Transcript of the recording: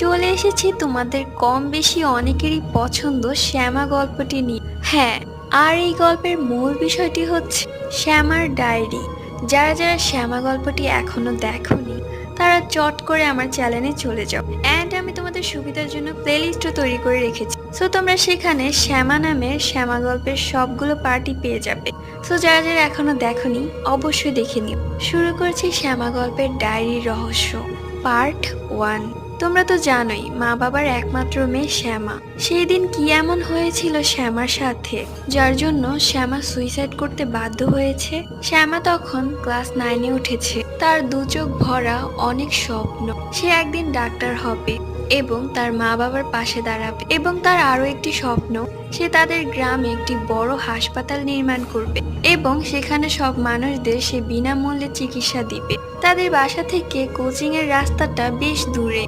চলে এসেছি তোমাদের কম বেশি অনেকেরই পছন্দ শ্যামা গল্পটি নিয়ে। হ্যাঁ, আর এই গল্পের মূল বিষয়টি হচ্ছে শ্যামার ডায়েরি। যারা যারা শ্যামা গল্পটি এখনো দেখোনি তারা চট করে আমার চ্যানেলে চলে যাও, অ্যান্ড আমি তোমাদের সুবিধার জন্য প্লেলিস্টও তৈরি করে রেখেছি। সো তোমরা সেখানে শ্যামা নামের শ্যামা গল্পের সবগুলো পার্টি পেয়ে যাবে। সো যারা যারা এখনো দেখোনি অবশ্যই দেখে নিও। শুরু করছি শ্যামা গল্পের ডায়েরির রহস্য, পার্ট 1। তোমরা তো জানোই মা বাবার একমাত্র মেয়ে শ্যামা। সেই দিন কি এমন হয়েছিল শ্যামার সাথে যার জন্য শ্যামা সুইসাইড করতে বাধ্য হয়েছে। শ্যামা তখন ক্লাস 9-এ উঠেছে। তার দু চোখ ভরা অনেক স্বপ্ন। সে একদিন ডাক্তার হবে এবং তার মা বাবার পাশে দাঁড়াবে, এবং তার আরো একটি স্বপ্ন, সে তাদের গ্রামে একটি বড় হাসপাতাল নির্মাণ করবে এবং সেখানে সব মানুষদের সে বিনামূল্যে চিকিৎসা দিবে। তাদের বাসা থেকে কোচিং এর রাস্তাটা বেশ দূরে।